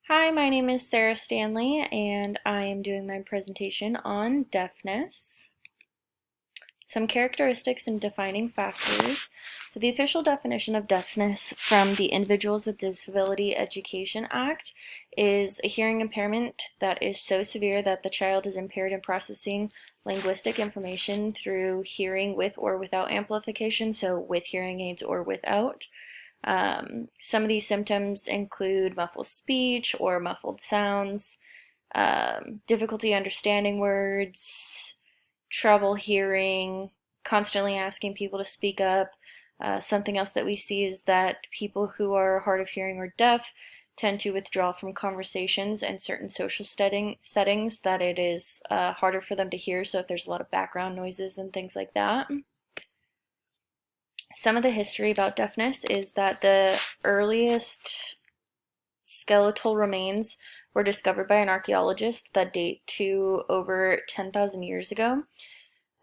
Hi, my name is Sarah Stanley, and I am doing my presentation on deafness. Some characteristics and defining factors. So the official definition of deafness from the Individuals with Disability Education Act is a hearing impairment that is so severe that the child is impaired in processing linguistic information through hearing with or without amplification, so with hearing aids or without. Some of these symptoms include muffled speech or muffled sounds, difficulty understanding words, trouble hearing, constantly asking people to speak up. Something else that we see is that people who are hard of hearing or deaf tend to withdraw from conversations and certain social settings that it is harder for them to hear, so if there's a lot of background noises and things like that. Some of the history about deafness is that the earliest skeletal remains were discovered by an archaeologist that date to over 10,000 years ago.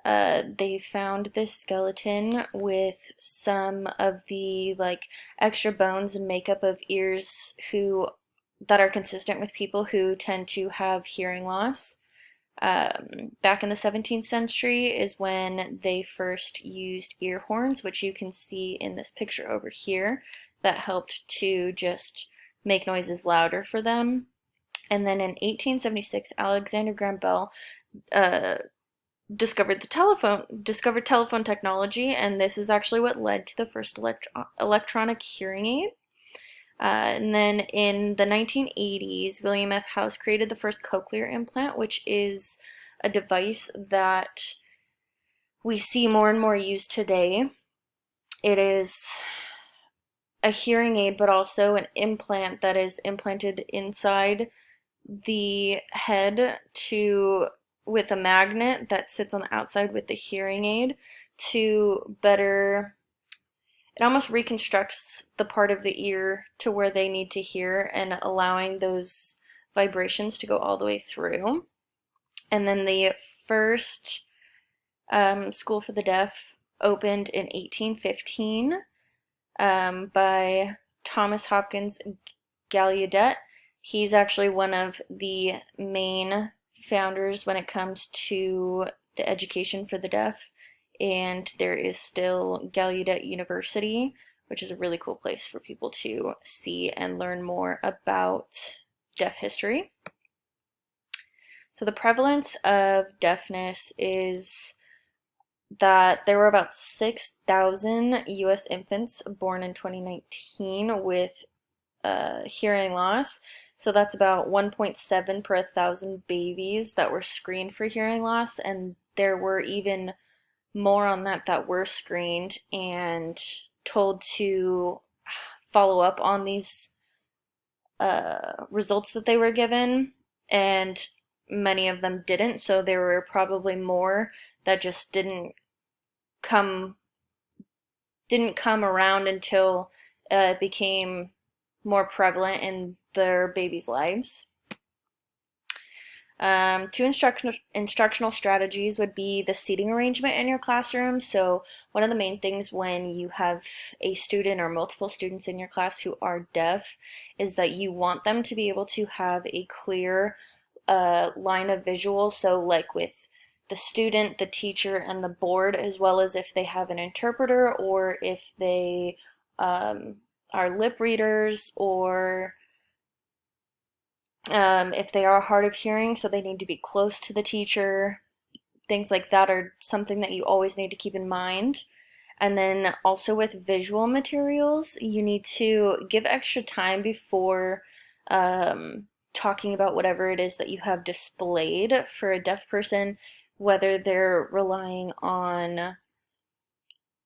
They found this skeleton with some of the extra bones and makeup of ears that are consistent with people who tend to have hearing loss. Back in the 17th century is when they first used ear horns, which you can see in this picture over here, that helped to just make noises louder for them. And then in 1876, Alexander Graham Bell discovered telephone technology, and this is actually what led to the first electronic hearing aid. And then in the 1980s, William F. House created the first cochlear implant, which is a device that we see more and more used today. It is a hearing aid, but also an implant that is implanted inside the head with a magnet that sits on the outside with the hearing aid to better. It almost reconstructs the part of the ear to where they need to hear and allowing those vibrations to go all the way through. And then the first school for the deaf opened in 1815 by Thomas Hopkins Gallaudet. He's actually one of the main founders when it comes to the education for the deaf. And there is still Gallaudet University, which is a really cool place for people to see and learn more about deaf history. So the prevalence of deafness is that there were about 6,000 U.S. infants born in 2019 with hearing loss. So that's about 1.7 per 1,000 babies that were screened for hearing loss, and there were even more on that were screened and told to follow up on these results that they were given, and many of them didn't, so there were probably more that just didn't come around until it became more prevalent in their babies' lives. Two instructional strategies would be the seating arrangement in your classroom. So one of the main things when you have a student or multiple students in your class who are deaf is that you want them to be able to have a clear line of visual. So like with the student, the teacher, and the board, as well as if they have an interpreter or if they are lip readers, or if they are hard of hearing, so they need to be close to the teacher. Things like that are something that you always need to keep in mind. And then also with visual materials, you need to give extra time before talking about whatever it is that you have displayed for a deaf person, whether they're relying on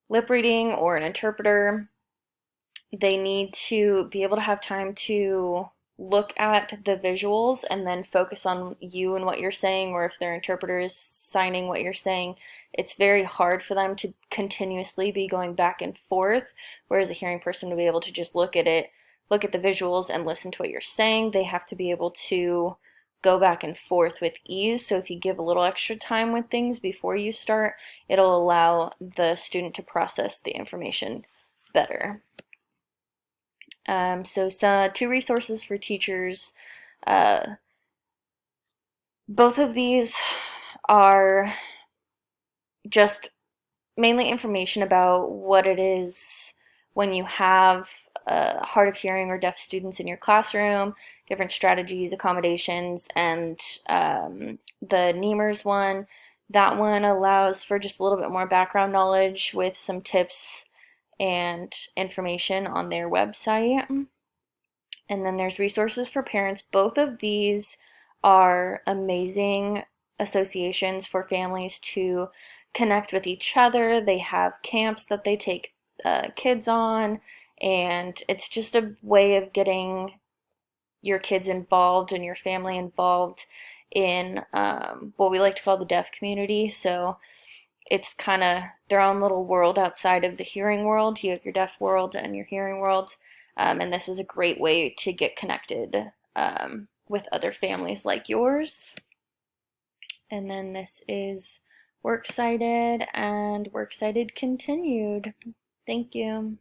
lip reading or an interpreter. They need to be able to have time to look at the visuals and then focus on you and what you're saying, or if their interpreter is signing what you're saying, it's very hard for them to continuously be going back and forth, whereas a hearing person will be able to just look at the visuals and listen to what you're saying. They have to be able to go back and forth with ease, so if you give a little extra time with things before you start, it'll allow the student to process the information better. So two resources for teachers. Uh, Both of these are just mainly information about what it is when you have hard of hearing or deaf students in your classroom, different strategies, accommodations, and the Nemers one. That one allows for just a little bit more background knowledge with some tips and information on their website. And then there's resources for parents. Both of these are amazing associations for families to connect with each other. They have camps that they take kids on, and it's just a way of getting your kids involved and your family involved in what we like to call the deaf community. So it's kind of their own little world outside of the hearing world. You have your deaf world and your hearing world, and this is a great way to get connected with other families like yours. And then this is Works Cited and Works Cited Continued. Thank you.